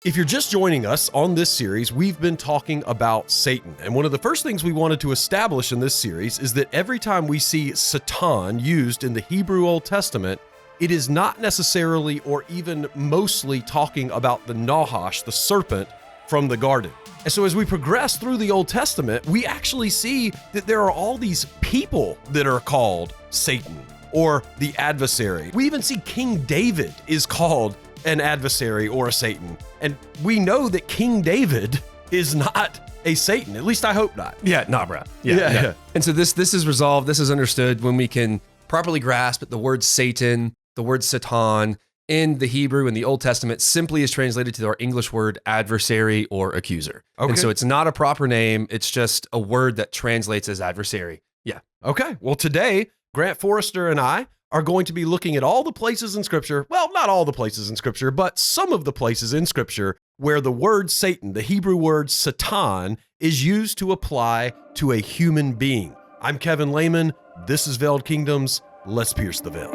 If you're just joining us on this series, we've been talking about Satan. And one of the first things we wanted to establish in this series is that every time we see Satan used in the Hebrew Old Testament, it is not necessarily or even mostly talking about the Nahash, the serpent from the garden. And so as we progress through the Old Testament, we actually see that there are all these people that are called Satan or the adversary. We even see King David is called an adversary or a Satan. And we know that King David is not a Satan. At least I hope not. Yeah, nah, bro. Yeah. And so this is resolved. This is understood when we can properly grasp that the word Satan, the word Satan in the Hebrew in the Old Testament simply is translated to our English word adversary or accuser. Okay. And so it's not a proper name. It's just a word that translates as adversary. Yeah. Okay. Well, today, Grant Forrester and I are going to be looking at all the places in Scripture, well, not all the places in Scripture, but some of the places in Scripture where the word Satan, the Hebrew word Satan, is used to apply to a human being. I'm Kevin Laymon. This is Veiled Kingdoms. Let's pierce the veil.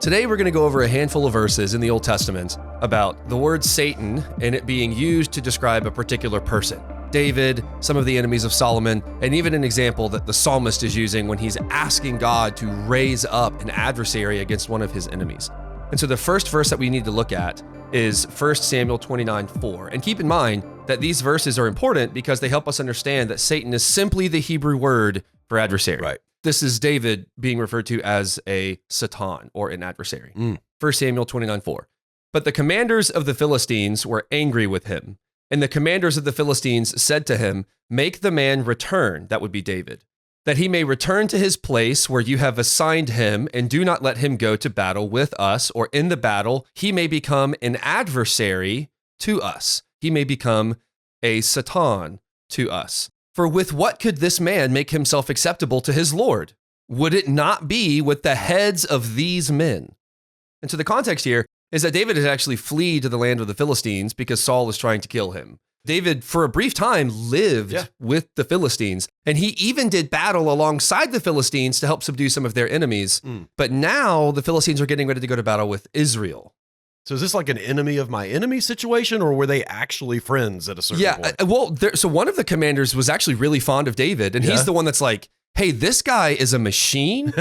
Today, we're going to go over a handful of verses in the Old Testament about the word Satan and it being used to describe a particular person. David, some of the enemies of Solomon, and even an example that the psalmist is using when he's asking God to raise up an adversary against one of his enemies. And so the first verse that we need to look at is 1 Samuel 29:4. And keep in mind that these verses are important because they help us understand that Satan is simply the Hebrew word for adversary. Right. This is David being referred to as a Satan or an adversary. 1 Samuel 29:4. But the commanders of the Philistines were angry with him. And the commanders of the Philistines said to him, "Make the man return," that would be David, "that he may return to his place where you have assigned him, and do not let him go to battle with us, or in the battle he may become an adversary to us. He may become a Satan to us. For with what could this man make himself acceptable to his Lord? Would it not be with the heads of these men?" And so the context here is that David has actually fled to the land of the Philistines because Saul is trying to kill him. David, for a brief time, lived with the Philistines, and he even did battle alongside the Philistines to help subdue some of their enemies. But now the Philistines are getting ready to go to battle with Israel. So is this like an enemy of my enemy situation, or were they actually friends at a certain point? So one of the commanders was actually really fond of David, and he's the one that's like, "Hey, this guy is a machine.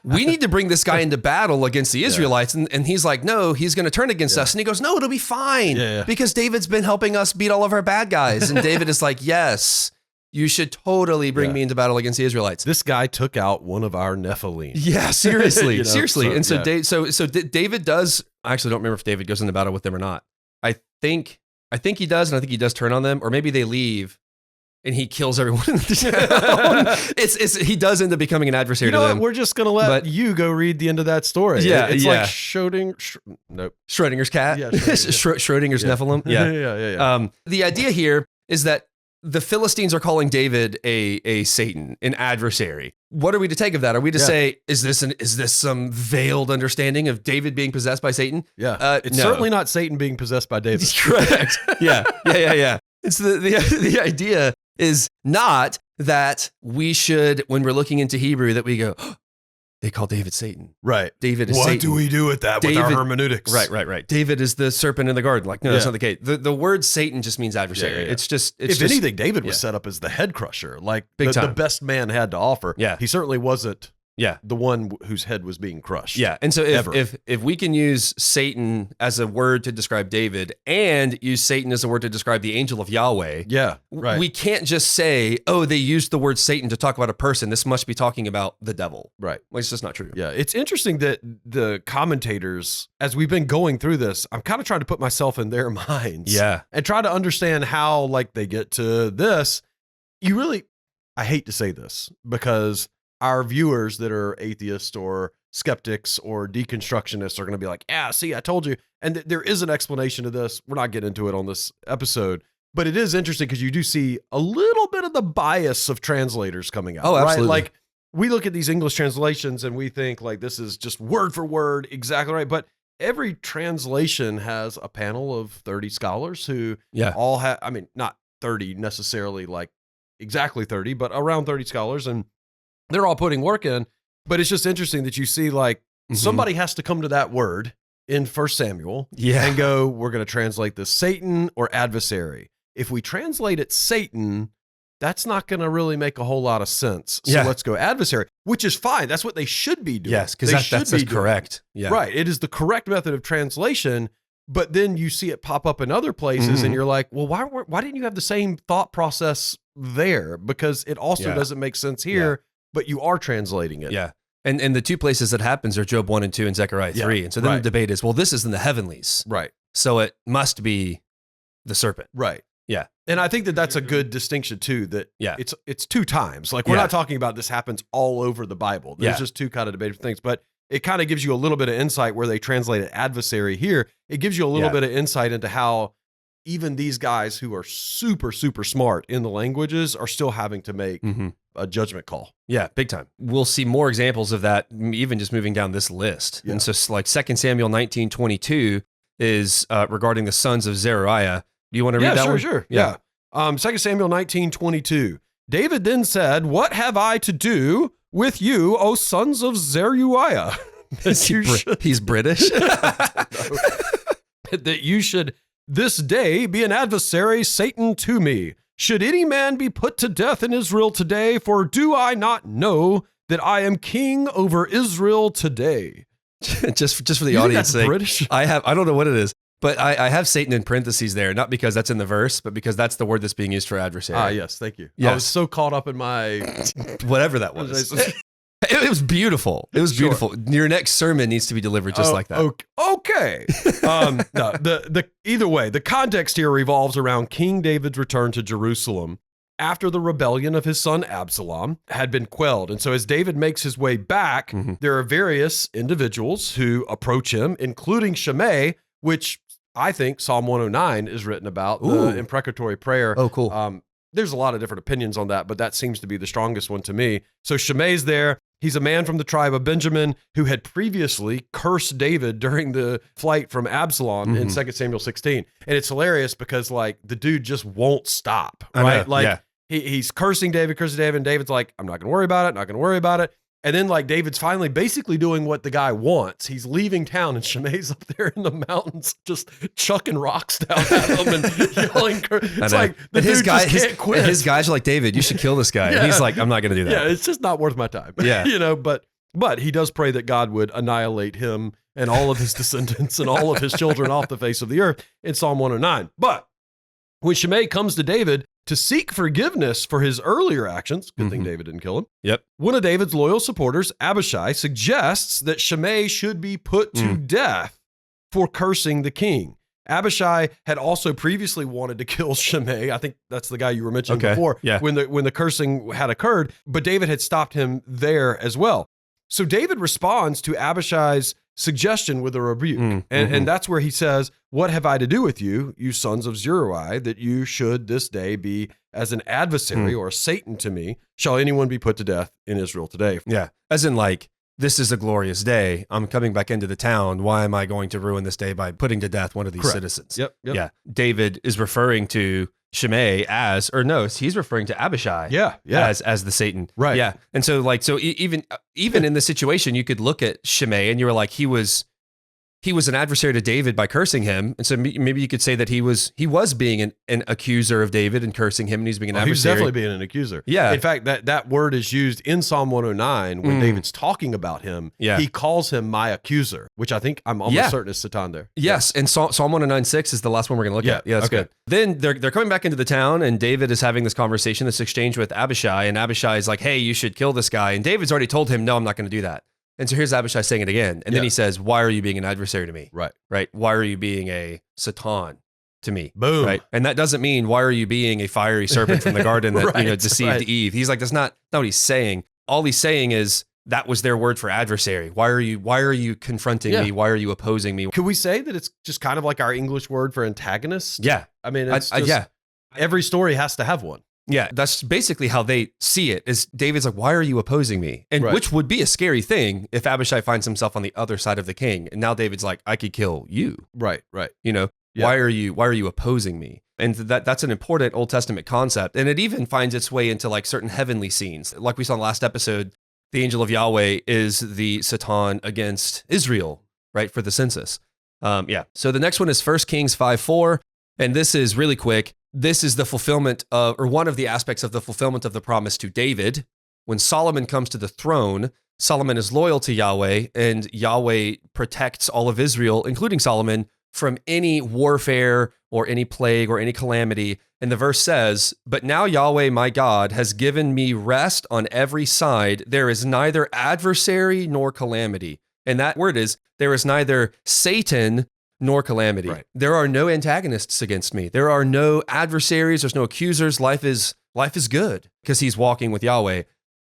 We need to bring this guy into battle against the Israelites." And he's like, "No, he's going to turn against us." And he goes, "No, it'll be fine because David's been helping us beat all of our bad guys." And David is like, "Yes, you should totally bring me into battle against the Israelites." This guy took out one of our Nephilim. Yeah, seriously, seriously. So, David does. I actually don't remember if David goes into battle with them or not. I think he does, and I think he does turn on them, or maybe they leave. And he kills everyone in the town. He does end up becoming an adversary to them. We're just going to let you go read the end of that story. It's like Schrodinger's cat. Yeah, Schrodinger's Nephilim. Yeah. The idea here is that the Philistines are calling David a Satan, an adversary. What are we to take of that? Are we to say, is this some veiled understanding of David being possessed by Satan? Yeah. It's certainly not Satan being possessed by David. Correct. Yeah. It's the idea is not that we should, when we're looking into Hebrew, that we go, "Oh, they call David Satan." Right. David is Satan. What do we do with that with our hermeneutics? Right. David is the serpent in the garden. Like, no, that's not the case. The word Satan just means adversary. It's just, anything, David was set up as the head crusher, like the best man had to offer. Yeah. He certainly wasn't the one whose head was being crushed. Yeah. And so if we can use Satan as a word to describe David and use Satan as a word to describe the angel of Yahweh, we can't just say, "Oh, they used the word Satan to talk about a person. This must be talking about the devil." Right. Well, it's just not true. Yeah. It's interesting that the commentators, as we've been going through this, I'm kind of trying to put myself in their minds. Yeah. And try to understand how they get to this. I hate to say this because our viewers that are atheists or skeptics or deconstructionists are going to be like, "Yeah, see, I told you." And there is an explanation to this. We're not getting into it on this episode, but it is interesting because you do see a little bit of the bias of translators coming out. Oh, absolutely. Right? Like we look at these English translations and we think this is just word for word exactly right. But every translation has a panel of 30 scholars who all have, not 30 necessarily exactly 30, but around 30 scholars, and they're all putting work in. But it's just interesting that you see somebody has to come to that word in 1 Samuel Yeah. and go, we're going to translate this Satan or adversary. If we translate it Satan, that's not going to really make a whole lot of sense. So let's go adversary, which is fine. That's what they should be doing. Yes, because that's correct. Yeah. Right. It is the correct method of translation. But then you see it pop up in other places and you're like, well, why didn't you have the same thought process there? Because it also doesn't make sense here, but you are translating it. Yeah. And the two places that happens are Job 1 and 2 and Zechariah 3. And so then the debate is, well, this is in the heavenlies. Right. So it must be the serpent. Right. Yeah. And I think that that's a good distinction too, that it's 2 times. Like we're not talking about this happens all over the Bible. There's just 2 kind of debated things, but it kind of gives you a little bit of insight where they translated adversary here. It gives you a little bit of insight into how even these guys who are super, super smart in the languages are still having to make a judgment call. Yeah, big time. We'll see more examples of that even just moving down this list. Yeah. And so like 2 Samuel 19:22 is regarding the sons of Zeruiah. Do you want to read that one? Sure. Yeah. 2 Samuel 19:22. David then said, "What have I to do with you, O sons of Zeruiah?" He's British. That you should this day be an adversary, Satan, to me. Should any man be put to death in Israel today? For do I not know that I am king over Israel today? just for the audience sake, British? I don't know what it is, but I have Satan in parentheses there, not because that's in the verse, but because that's the word that's being used for adversary. Yes, thank you. Yes. I was so caught up in my whatever that was. It was beautiful. It was beautiful. Your next sermon needs to be delivered just like that. Okay. No, either way, the context here revolves around King David's return to Jerusalem after the rebellion of his son Absalom had been quelled. And so as David makes his way back, there are various individuals who approach him, including Shimei, which I think Psalm 109 is written about, the imprecatory prayer. Oh, cool. There's a lot of different opinions on that, but that seems to be the strongest one to me. So Shimei's there. He's a man from the tribe of Benjamin who had previously cursed David during the flight from Absalom in 2 Samuel 16. And it's hilarious because like the dude just won't stop, right? Like he's cursing David, and David's like, I'm not going to worry about it. And then like David's finally basically doing what the guy wants. He's leaving town and Shimei's up there in the mountains just chucking rocks down at him and yelling. It's like the dude just can't quit. His guys are like, David, you should kill this guy. And he's like, I'm not going to do that. Yeah, it's just not worth my time. Yeah. But he does pray that God would annihilate him and all of his descendants and all of his children off the face of the earth in Psalm 109. But when Shimei comes to David to seek forgiveness for his earlier actions, good thing David didn't kill him. Yep. One of David's loyal supporters, Abishai, suggests that Shimei should be put to death for cursing the king. Abishai had also previously wanted to kill Shimei. I think that's the guy you were mentioning before, when the cursing had occurred, but David had stopped him there as well. So David responds to Abishai's suggestion with a rebuke. And that's where he says, what have I to do with you, you sons of Zeruiah, that you should this day be as an adversary or a Satan to me? Shall anyone be put to death in Israel today? Yeah. As in like, this is a glorious day. I'm coming back into the town. Why am I going to ruin this day by putting to death one of these citizens? Yep. Yeah. David is referring to Shimei he's referring to Abishai as the Satan. Right. Yeah. And so even in this situation, you could look at Shimei and you were like, he was an adversary to David by cursing him. And so maybe you could say that he was being an accuser of David and cursing him, and he's being an adversary. He's definitely being an accuser. Yeah. In fact, that word is used in Psalm 109 when David's talking about him. Yeah. He calls him my accuser, which I think I'm almost certain is Satan there. Yes. And Psalm 109:6 is the last one we're going to look at. Yeah, that's good. Then they're coming back into the town, and David is having this conversation, this exchange with Abishai, and Abishai is like, hey, you should kill this guy. And David's already told him, no, I'm not going to do that. And so here's Abishai saying it again. And then he says, why are you being an adversary to me? Right. Why are you being a Satan to me? Boom. Right. And that doesn't mean, why are you being a fiery serpent from the garden that deceived Eve? He's like, that's not what he's saying. All he's saying is that was their word for adversary. Why are you confronting me? Why are you opposing me? Could we say that it's just kind of like our English word for antagonist? Yeah. I mean, it's every story has to have one. Yeah, that's basically how they see it. Is David's like, why are you opposing me? And which would be a scary thing if Abishai finds himself on the other side of the king. And now David's like, I could kill you. Right. You know, why are you opposing me? And that's an important Old Testament concept. And it even finds its way into like certain heavenly scenes. Like we saw in the last episode, the angel of Yahweh is the Satan against Israel, right, for the census. So the next one is 1 Kings 5:4, and this is really quick. This is the fulfillment of, or one of the aspects of the fulfillment of the promise to David. When Solomon comes to the throne, Solomon is loyal to Yahweh, and Yahweh protects all of Israel, including Solomon, from any warfare or any plague or any calamity. And the verse says, "But now Yahweh my God has given me rest on every side. There is neither adversary nor calamity." And that word is, there is neither Satan nor calamity. Right. There are no antagonists against me. There are no adversaries. There's no accusers. Life is good because he's walking with Yahweh.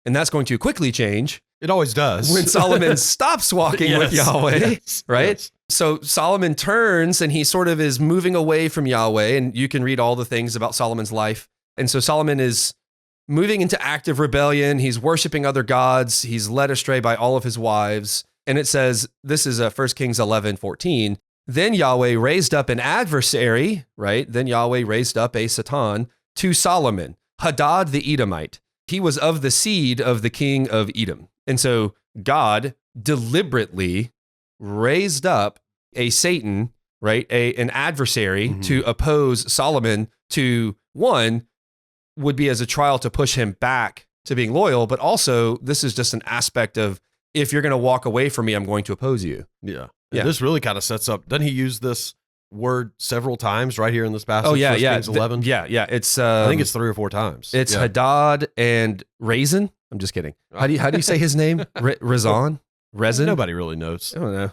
And that's going to quickly change. It always does. When Solomon stops walking with Yahweh, right? Yes. So Solomon turns and he sort of is moving away from Yahweh, and you can read all the things about Solomon's life. And so Solomon is moving into active rebellion. He's worshiping other gods. He's led astray by all of his wives. And it says, this is 1 Kings 11:14. Then Yahweh raised up an adversary, right? Then Yahweh raised up a Satan to Solomon, Hadad the Edomite. He was of the seed of the king of Edom. And so God deliberately raised up a Satan, right? An adversary to oppose Solomon to, one, would be as a trial to push him back to being loyal, but also this is just an aspect of, if you're going to walk away from me, I'm going to oppose you. Yeah. Yeah. This really kind of sets up, doesn't he use this word several times right here in this passage? Oh, yeah, 1 Kings 11? It's I think it's 3 or 4 times. It's Hadad and Raisin. I'm just kidding. How do you say his name? Rezon? Resin? Nobody really knows. I don't know.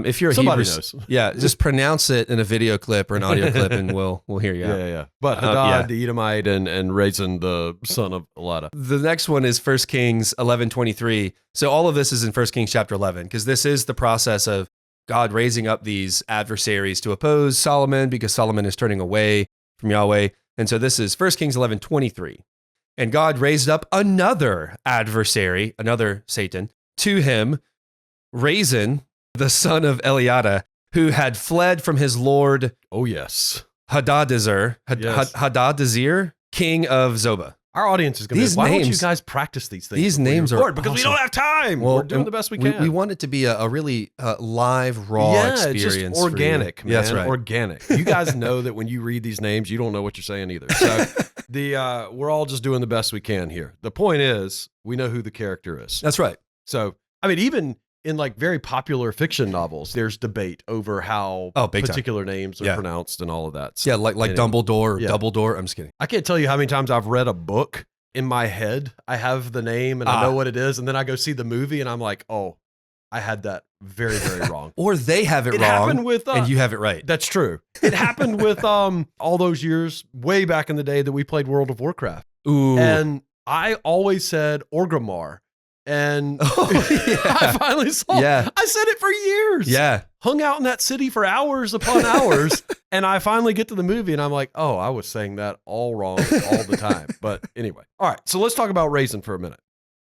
If you're a Somebody Hebrew, knows. yeah, just pronounce it in a video clip or an audio clip, and we'll hear you out. Yeah. But Hadad the Edomite and Raisin the son of Elada. The next one is 1 Kings 11:23. So all of this is in 1 Kings chapter 11, because this is the process of God raising up these adversaries to oppose Solomon, because Solomon is turning away from Yahweh. And so this is 1 Kings 11:23. And God raised up another adversary, another Satan, to him, Raisin, the son of Eliada, who had fled from his lord. Oh, yes. Hadadezer, Yes. Hadadezer, king of Zobah. Our audience is going to be, why don't you guys practice these things? These names are because we awesome. don't have time. Well, we're doing the best we can. We want it to be a really live, raw experience. It's just organic, man. Yeah, that's right. Organic. You guys know that when you read these names, you don't know what you're saying either. So we're all just doing the best we can here. The point is, we know who the character is. That's right. So, I mean, even in like very popular fiction novels, there's debate over how particular names are pronounced and all of that. So, yeah, like Dumbledore or Dumbledore. I'm just kidding. I can't tell you how many times I've read a book in my head. I have the name and I know what it is, and then I go see the movie and I'm like, oh, I had that very, very wrong. Or they have it wrong, happened with, and you have it right. That's true. It happened with all those years way back in the day that we played World of Warcraft. Ooh. And I always said Orgrimmar. And I finally saw I said it for years. Yeah. Hung out in that city for hours upon hours. And I finally get to the movie and I'm like, oh, I was saying that all wrong all the time. But anyway. All right. So let's talk about Raisin for a minute.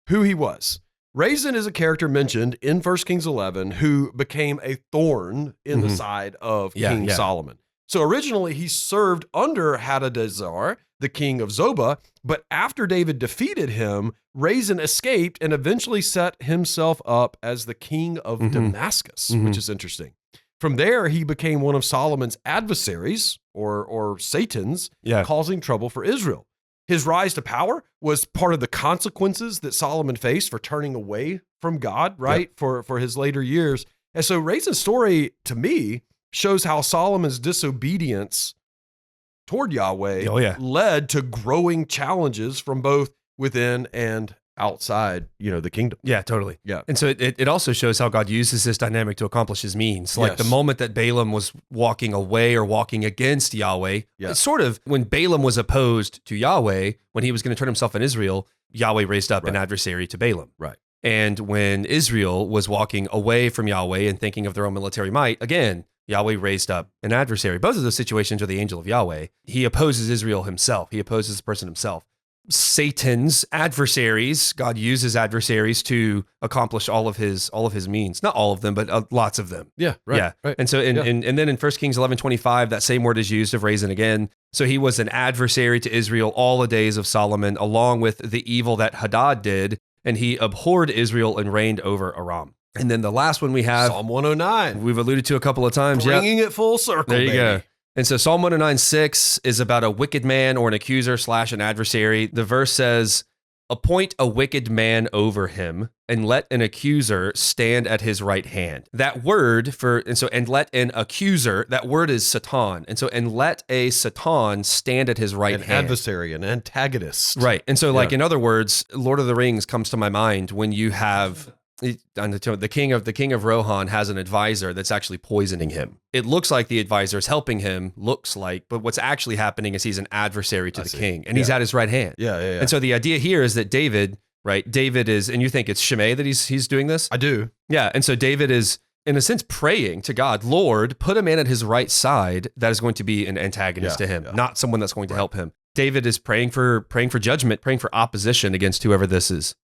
Who he was. Raisin is a character mentioned in 1 Kings 11 who became a thorn in the side of King Solomon. So originally he served under Hadadezer, the king of Zobah, but after David defeated him, Raisin escaped and eventually set himself up as the king of Damascus, which is interesting. From there, he became one of Solomon's adversaries, or Satan's, causing trouble for Israel. His rise to power was part of the consequences that Solomon faced for turning away from God, right, for his later years. And so Raisin's story, to me, shows how Solomon's disobedience toward Yahweh led to growing challenges from both within and outside, the kingdom. Yeah, totally. Yeah. And so it also shows how God uses this dynamic to accomplish his means. Like the moment that Balaam was walking away or walking against Yahweh, it's sort of when Balaam was opposed to Yahweh, when he was going to turn himself on Israel, Yahweh raised up an adversary to Balaam. Right. And when Israel was walking away from Yahweh and thinking of their own military might, again, Yahweh raised up an adversary. Both of those situations are the angel of Yahweh. He opposes Israel himself. He opposes the person himself. Satan's adversaries, God uses adversaries to accomplish all of his means. Not all of them, but lots of them. Yeah, right. Yeah. Right. And so, and then in 1 Kings 11:25, that same word is used of Raisin again. So he was an adversary to Israel all the days of Solomon, along with the evil that Hadad did. and he abhorred Israel and reigned over Aram. And then the last one we have Psalm 109. we've alluded to a couple of times. Bringing it full circle. There you baby. go. And so Psalm 109:6 is about a wicked man or an accuser / an adversary. The verse says, appoint a wicked man over him and let an accuser stand at his right hand. That word and let an accuser, that word is Satan. And so, and let a Satan stand at his right An hand. adversary, an antagonist. Right. And so like in other words, Lord of the Rings comes to my mind when you have the king of Rohan has an advisor that's actually poisoning him. It looks like the advisor is helping him, but what's actually happening is he's an adversary to the king, and he's at his right hand. Yeah. And so the idea here is that David is, and you think it's Shimei that he's doing this? I do. Yeah. And so David is, in a sense, praying to God, Lord, put a man at his right side that is going to be an antagonist to him, not someone that's going to help him. David is praying for judgment, praying for opposition against whoever this is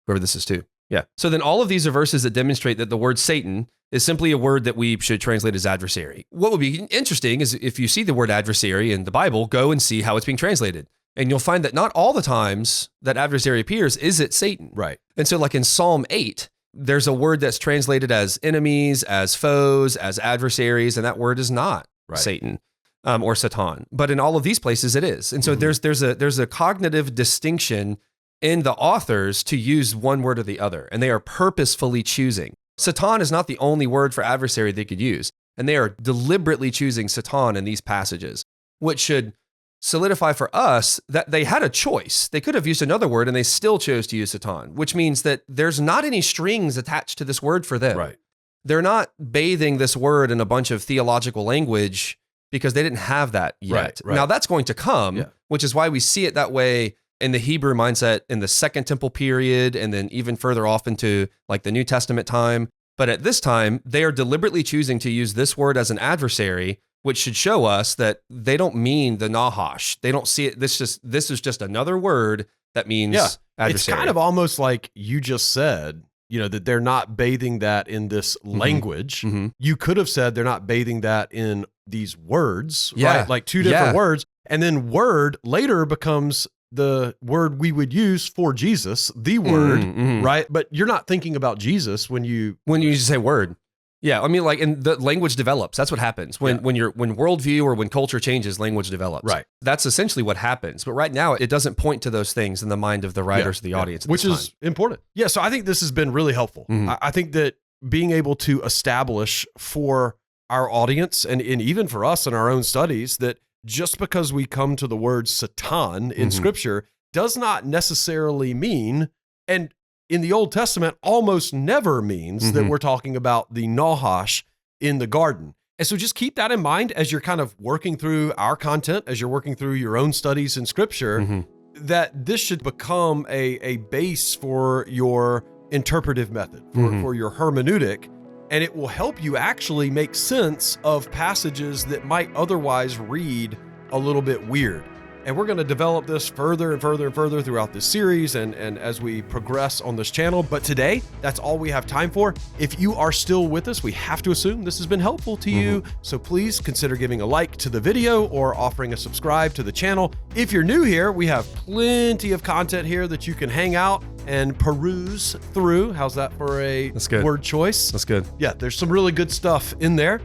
to. Yeah. So then all of these are verses that demonstrate that the word Satan is simply a word that we should translate as adversary. What would be interesting is if you see the word adversary in the Bible, go and see how it's being translated. And you'll find that not all the times that adversary appears is it Satan. Right. And so like in Psalm 8, there's a word that's translated as enemies, as foes, as adversaries, and that word is not Satan or Satan. But in all of these places it is. And so there's a cognitive distinction in the authors to use one word or the other, and they are purposefully choosing. Satan is not the only word for adversary they could use, and they are deliberately choosing Satan in these passages, which should solidify for us that they had a choice. They could have used another word, and they still chose to use Satan, which means that there's not any strings attached to this word for them. Right. They're not bathing this word in a bunch of theological language because they didn't have that yet. Right. Now that's going to come, which is why we see it that way in the Hebrew mindset in the Second Temple period, and then even further off into like the New Testament time. But at this time, they are deliberately choosing to use this word as an adversary, which should show us that they don't mean the Nahash. They don't see it. This is just another word that means adversary. It's kind of almost like you just said, that they're not bathing that in this language. You could have said they're not bathing that in these words, right? Like two different words. And then word later becomes the word we would use for Jesus, the word, right? But you're not thinking about Jesus when you just say word. Yeah, I mean, like, and the language develops. That's what happens when worldview or when culture changes, language develops. Right. That's essentially what happens. But right now, it doesn't point to those things in the mind of the writers of the audience, which is important. Yeah. So I think this has been really helpful. I think that being able to establish for our audience and even for us in our own studies that just because we come to the word Satan in Scripture does not necessarily mean, and in the Old Testament almost never means that we're talking about the Nahash in the garden. And so just keep that in mind as you're kind of working through our content, as you're working through your own studies in Scripture, that this should become a base for your interpretive method, for your hermeneutic. And it will help you actually make sense of passages that might otherwise read a little bit weird. And we're going to develop this further and further and further throughout this series and as we progress on this channel. But today, that's all we have time for. If you are still with us, we have to assume this has been helpful to you. So please consider giving a like to the video or offering a subscribe to the channel. If you're new here, we have plenty of content here that you can hang out and peruse through. How's that for a word choice? That's good. Yeah, there's some really good stuff in there.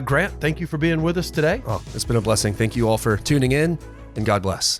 Grant, thank you for being with us today. Oh, it's been a blessing. Thank you all for tuning in, and God bless.